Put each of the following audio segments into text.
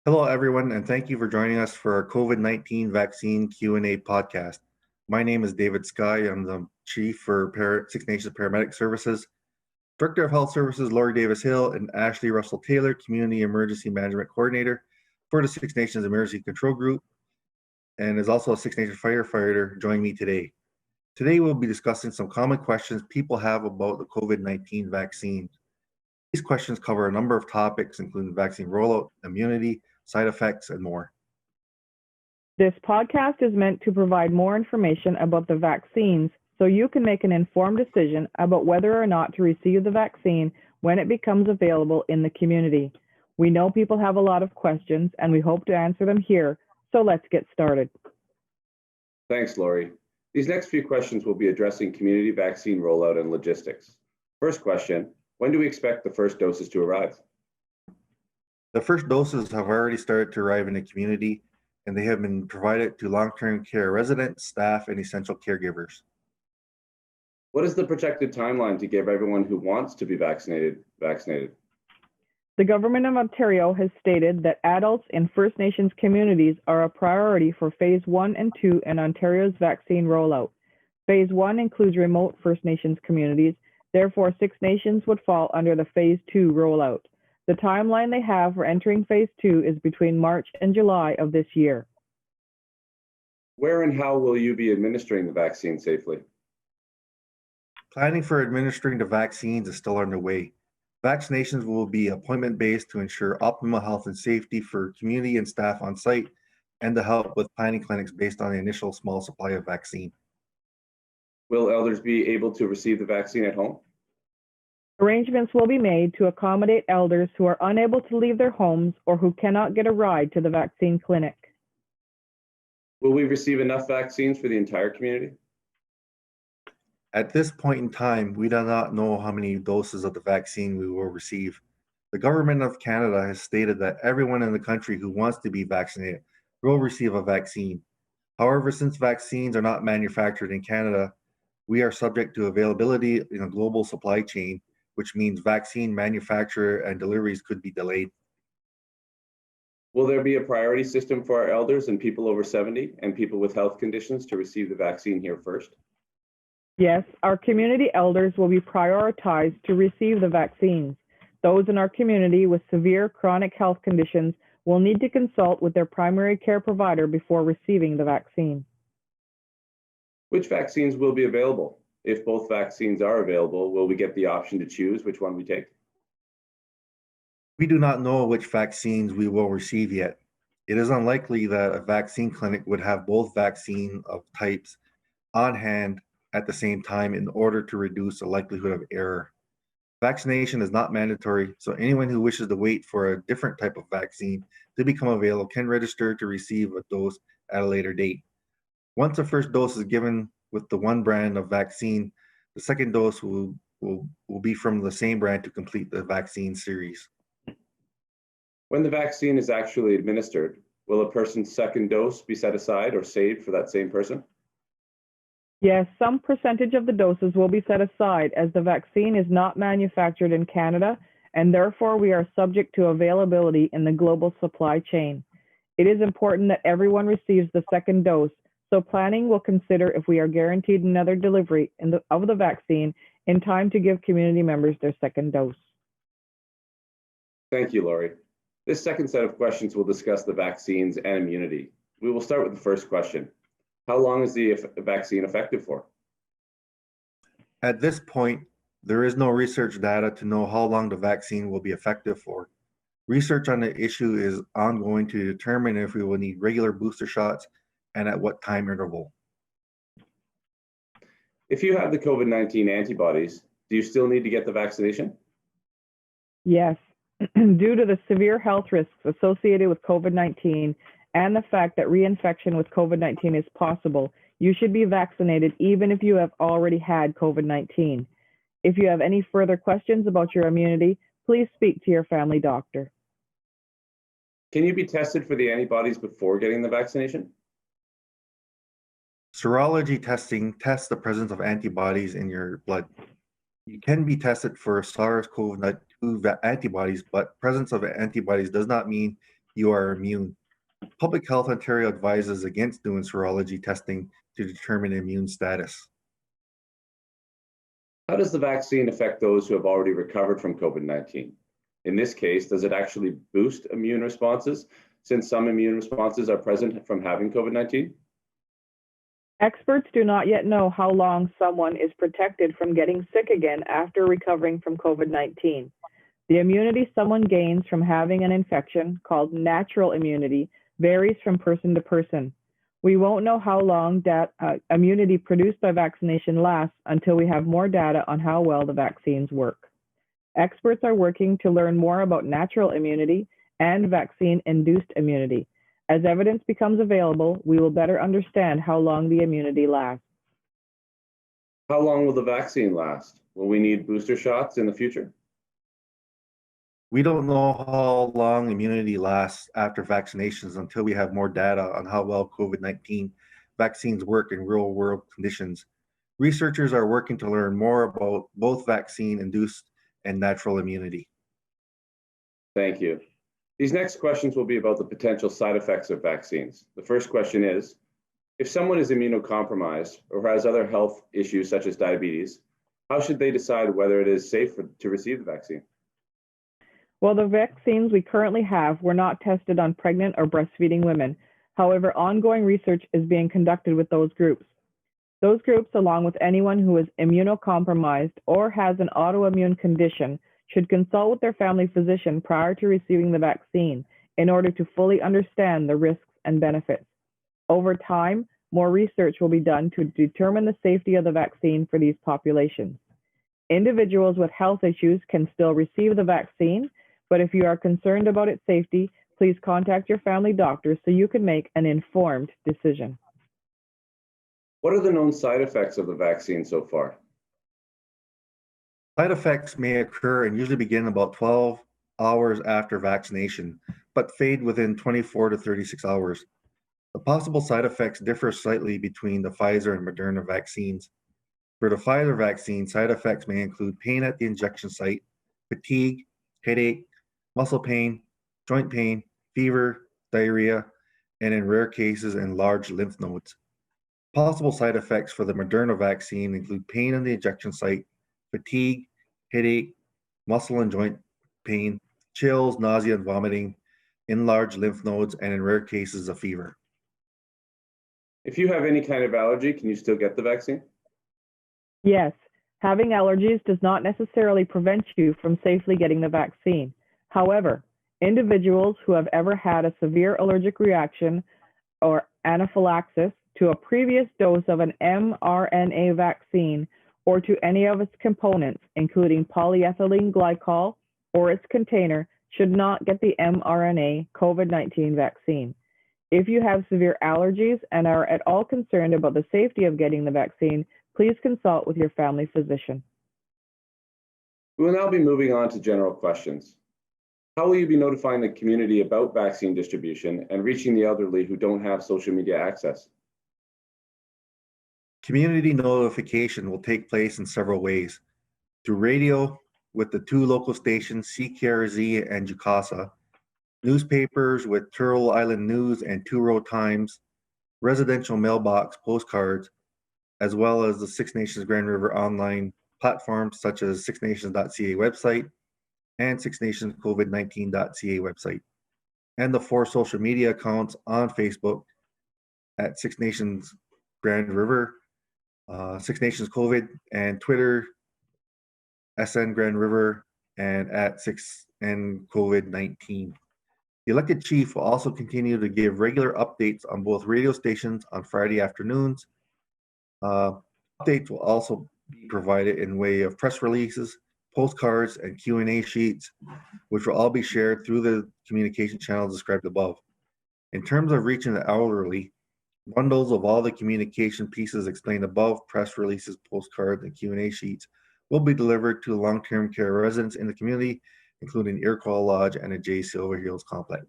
Hello, everyone, and thank you for joining us for our COVID-19 vaccine Q&A podcast. My name is David Sky. I'm the Chief for Six Nations Paramedic Services, Director of Health Services, Lori Davis-Hill, and Ashley Russell-Taylor, Community Emergency Management Coordinator for the Six Nations Emergency Control Group, and is also a Six Nations firefighter joining me today. Today, we'll be discussing some common questions people have about the COVID-19 vaccine. These questions cover a number of topics, including vaccine rollout, immunity, side effects, and more. This podcast is meant to provide more information about the vaccines so you can make an informed decision about whether or not to receive the vaccine when it becomes available in the community. We know people have a lot of questions and we hope to answer them here, so let's get started. Thanks, Lori. These next few questions will be addressing community vaccine rollout and logistics. First question, when do we expect the first doses to arrive? The first doses have already started to arrive in the community, and they have been provided to long-term care residents, staff, and essential caregivers. What is the projected timeline to give everyone who wants to be vaccinated? The Government of Ontario has stated that adults in First Nations communities are a priority for Phase 1 and 2 in Ontario's vaccine rollout. Phase 1 includes remote First Nations communities, therefore Six Nations would fall under the Phase 2 rollout. The timeline they have for entering Phase 2 is between March and July of this year. Where and how will you be administering the vaccine safely? Planning for administering the vaccines is still underway. Vaccinations will be appointment-based to ensure optimal health and safety for community and staff on site, and to help with planning clinics based on the initial small supply of vaccine. Will elders be able to receive the vaccine at home? Arrangements will be made to accommodate elders who are unable to leave their homes or who cannot get a ride to the vaccine clinic. Will we receive enough vaccines for the entire community? At this point in time, we do not know how many doses of the vaccine we will receive. The Government of Canada has stated that everyone in the country who wants to be vaccinated will receive a vaccine. However, since vaccines are not manufactured in Canada, we are subject to availability in a global supply chain, which means vaccine manufacture and deliveries could be delayed. Will there be a priority system for our elders and people over 70 and people with health conditions to receive the vaccine here first? Yes, our community elders will be prioritized to receive the vaccines. Those in our community with severe chronic health conditions will need to consult with their primary care provider before receiving the vaccine. Which vaccines will be available? If both vaccines are available, will we get the option to choose which one we take? We do not know which vaccines we will receive yet. It is unlikely that a vaccine clinic would have both vaccine of types on hand at the same time in order to reduce the likelihood of error. Vaccination is not mandatory, so anyone who wishes to wait for a different type of vaccine to become available can register to receive a dose at a later date. Once the first dose is given with the one brand of vaccine, the second dose will be from the same brand to complete the vaccine series. When the vaccine is actually administered, will a person's second dose be set aside or saved for that same person? Yes, some percentage of the doses will be set aside as the vaccine is not manufactured in Canada, and therefore we are subject to availability in the global supply chain. It is important that everyone receives the second dose, so planning will consider if we are guaranteed another delivery of the vaccine in time to give community members their second dose. Thank you, Lori. This second set of questions will discuss the vaccines and immunity. We will start with the first question. How long is the vaccine effective for? At this point, there is no research data to know how long the vaccine will be effective for. Research on the issue is ongoing to determine if we will need regular booster shots and at what time interval. If you have the COVID-19 antibodies, do you still need to get the vaccination? Yes, due to the severe health risks associated with COVID-19 and the fact that reinfection with COVID-19 is possible, you should be vaccinated even if you have already had COVID-19. If you have any further questions about your immunity, please speak to your family doctor. Can you be tested for the antibodies before getting the vaccination? Serology testing tests the presence of antibodies in your blood. You can be tested for SARS-CoV-2 antibodies, but presence of antibodies does not mean you are immune. Public Health Ontario advises against doing serology testing to determine immune status. How does the vaccine affect those who have already recovered from COVID-19? In this case, does it actually boost immune responses since some immune responses are present from having COVID-19? Experts do not yet know how long someone is protected from getting sick again after recovering from COVID-19. The immunity someone gains from having an infection, called natural immunity, varies from person to person. We won't know how long immunity produced by vaccination lasts until we have more data on how well the vaccines work. Experts are working to learn more about natural immunity and vaccine-induced immunity. As evidence becomes available, we will better understand how long the immunity lasts. How long will the vaccine last? Will we need booster shots in the future? We don't know how long immunity lasts after vaccinations until we have more data on how well COVID-19 vaccines work in real-world conditions. Researchers are working to learn more about both vaccine-induced and natural immunity. Thank you. These next questions will be about the potential side effects of vaccines. The first question is, if someone is immunocompromised or has other health issues such as diabetes, how should they decide whether it is safe to receive the vaccine? Well, the vaccines we currently have were not tested on pregnant or breastfeeding women. However, ongoing research is being conducted with those groups. Those groups, along with anyone who is immunocompromised or has an autoimmune condition, should consult with their family physician prior to receiving the vaccine in order to fully understand the risks and benefits. Over time, more research will be done to determine the safety of the vaccine for these populations. Individuals with health issues can still receive the vaccine, but if you are concerned about its safety, please contact your family doctor so you can make an informed decision. What are the known side effects of the vaccine so far? Side effects may occur and usually begin about 12 hours after vaccination, but fade within 24 to 36 hours. The possible side effects differ slightly between the Pfizer and Moderna vaccines. For the Pfizer vaccine, side effects may include pain at the injection site, fatigue, headache, muscle pain, joint pain, fever, diarrhea, and in rare cases, enlarged lymph nodes. Possible side effects for the Moderna vaccine include pain in the injection site, fatigue, headache, muscle and joint pain, chills, nausea and vomiting, enlarged lymph nodes, and in rare cases, a fever. If you have any kind of allergy, can you still get the vaccine? Yes, having allergies does not necessarily prevent you from safely getting the vaccine. However, individuals who have ever had a severe allergic reaction or anaphylaxis to a previous dose of an mRNA vaccine or to any of its components, including polyethylene glycol or its container, should not get the mRNA COVID-19 vaccine. If you have severe allergies and are at all concerned about the safety of getting the vaccine, please consult with your family physician. We will now be moving on to general questions. How will you be notifying the community about vaccine distribution and reaching the elderly who don't have social media access? Community notification will take place in several ways. Through radio with the two local stations, CKRZ and Jukasa, newspapers with Turtle Island News and Two Row Times, residential mailbox postcards, as well as the Six Nations Grand River online platforms such as sixnations.ca website and sixnationscovid19.ca website, and the 4 social media accounts on Facebook at Six Nations Grand River, Six Nations COVID, and Twitter, SN Grand River, and at 6N COVID-19. The elected chief will also continue to give regular updates on both radio stations on Friday afternoons. Updates will also be provided in way of press releases, postcards, and Q&A sheets, which will all be shared through the communication channels described above. In terms of reaching the elderly, bundles of all the communication pieces explained above, press releases, postcards, and Q&A sheets, will be delivered to long-term care residents in the community, including Iroquois Lodge and the J. Silver Hills complex.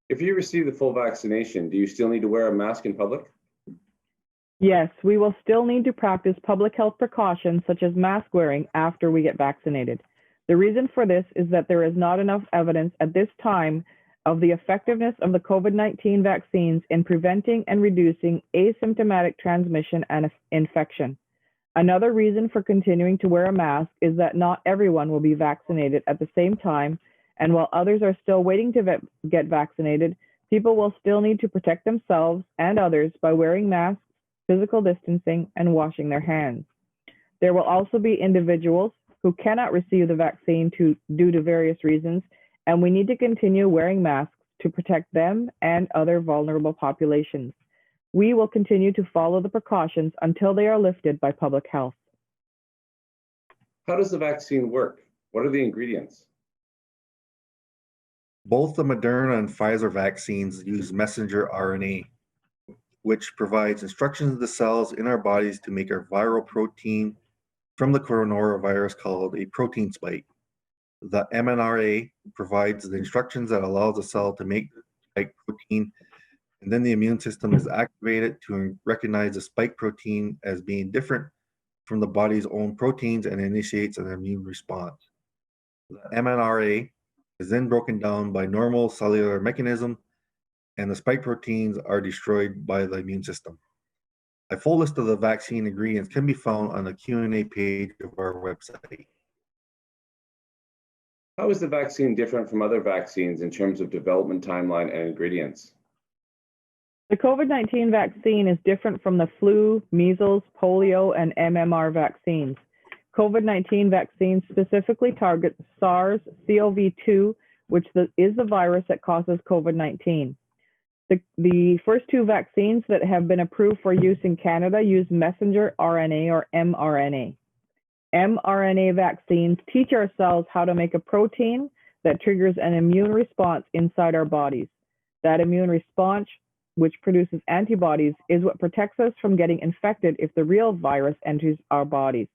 If you receive the full vaccination, do you still need to wear a mask in public? Yes, we will still need to practice public health precautions such as mask wearing after we get vaccinated. The reason for this is that there is not enough evidence at this time of the effectiveness of the COVID-19 vaccines in preventing and reducing asymptomatic transmission and infection. Another reason for continuing to wear a mask is that not everyone will be vaccinated at the same time, and while others are still waiting to get vaccinated, people will still need to protect themselves and others by wearing masks, physical distancing, and washing their hands. There will also be individuals who cannot receive the vaccine due to various reasons, and we need to continue wearing masks to protect them and other vulnerable populations. We will continue to follow the precautions until they are lifted by public health. How does the vaccine work? What are the ingredients? Both the Moderna and Pfizer vaccines use messenger RNA, which provides instructions to the cells in our bodies to make a viral protein from the coronavirus called a protein spike. The mRNA provides the instructions that allows the cell to make the spike protein, and then the immune system is activated to recognize the spike protein as being different from the body's own proteins and initiates an immune response. The mRNA is then broken down by normal cellular mechanism, and the spike proteins are destroyed by the immune system. A full list of the vaccine ingredients can be found on the Q&A page of our website. How is the vaccine different from other vaccines in terms of development timeline and ingredients? The COVID-19 vaccine is different from the flu, measles, polio, and MMR vaccines. COVID-19 vaccines specifically target SARS-CoV-2, which is the virus that causes COVID-19. The first two vaccines that have been approved for use in Canada use messenger RNA or mRNA. mRNA vaccines teach our cells how to make a protein that triggers an immune response inside our bodies. That immune response, which produces antibodies, is what protects us from getting infected if the real virus enters our bodies.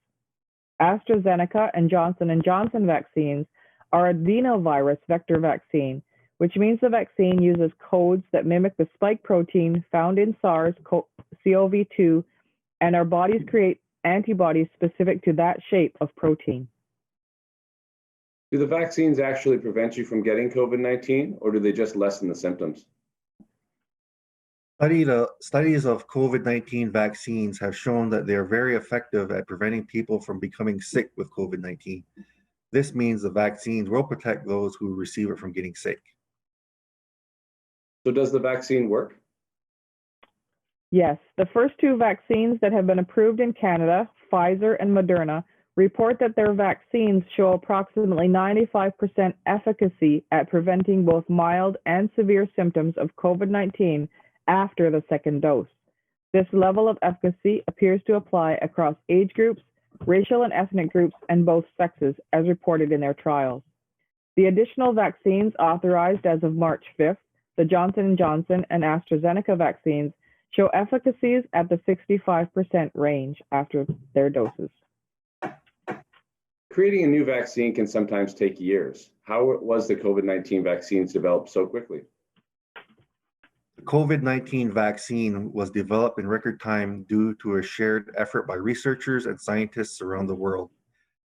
AstraZeneca and Johnson & Johnson vaccines are adenovirus vector vaccine, which means the vaccine uses codes that mimic the spike protein found in SARS-CoV-2, and our bodies create antibodies specific to that shape of protein. Do the vaccines actually prevent you from getting COVID-19, or do they just lessen the symptoms? Studies of COVID-19 vaccines have shown that they are very effective at preventing people from becoming sick with COVID-19. This means the vaccines will protect those who receive it from getting sick. So does the vaccine work? Yes, the first two vaccines that have been approved in Canada, Pfizer and Moderna, report that their vaccines show approximately 95% efficacy at preventing both mild and severe symptoms of COVID-19 after the second dose. This level of efficacy appears to apply across age groups, racial and ethnic groups, and both sexes, as reported in their trials. The additional vaccines authorized as of March 5th, the Johnson & Johnson and AstraZeneca vaccines, show efficacies at the 65% range after their doses. Creating a new vaccine can sometimes take years. How was the COVID-19 vaccines developed so quickly? The COVID-19 vaccine was developed in record time due to a shared effort by researchers and scientists around the world,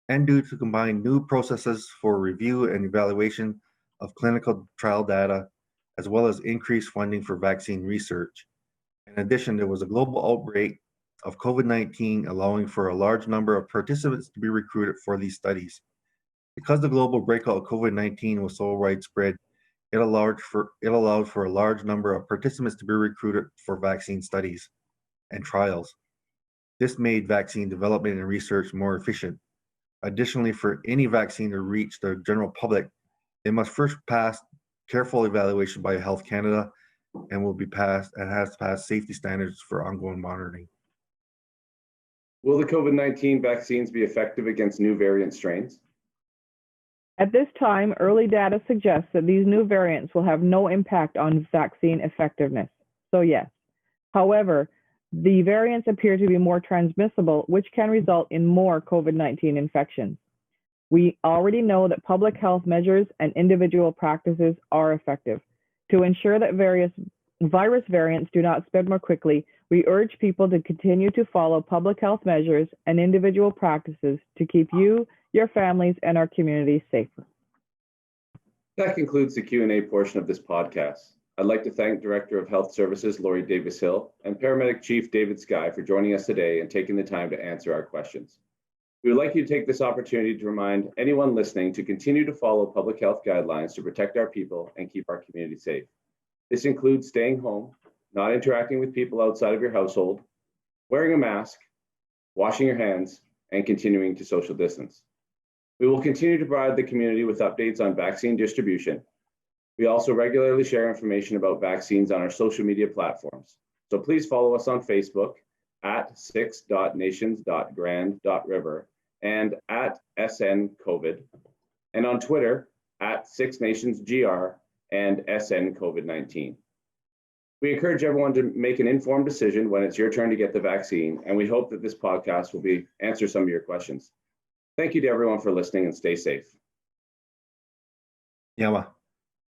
and due to combine new processes for review and evaluation of clinical trial data, as well as increased funding for vaccine research. In addition, there was a global outbreak of COVID-19, allowing for a large number of participants to be recruited for these studies. Because the global breakout of COVID-19 was so widespread, it allowed for a large number of participants to be recruited for vaccine studies and trials. This made vaccine development and research more efficient. Additionally, for any vaccine to reach the general public, it must first pass careful evaluation by Health Canada and has passed safety standards for ongoing monitoring. Will the COVID-19 vaccines be effective against new variant strains? At this time, early data suggests that these new variants will have no impact on vaccine effectiveness. So yes. However, the variants appear to be more transmissible, which can result in more COVID-19 infections. We already know that public health measures and individual practices are effective. To ensure that various virus variants do not spread more quickly, we urge people to continue to follow public health measures and individual practices to keep you, your families, and our communities safer. That concludes the Q&A portion of this podcast. I'd like to thank Director of Health Services, Lori Davis-Hill, and Paramedic Chief David Skye for joining us today and taking the time to answer our questions. We would like you to take this opportunity to remind anyone listening to continue to follow public health guidelines to protect our people and keep our community safe. This includes staying home, not interacting with people outside of your household, wearing a mask, washing your hands, and continuing to social distance. We will continue to provide the community with updates on vaccine distribution. We also regularly share information about vaccines on our social media platforms. So please follow us on Facebook at 6.nations.grand.river and at SNCOVID, and on Twitter at 6nationsgr and SNCOVID-19. We encourage everyone to make an informed decision when it's your turn to get the vaccine, and we hope that this podcast will answer some of your questions. Thank you to everyone for listening, and stay safe. Yama.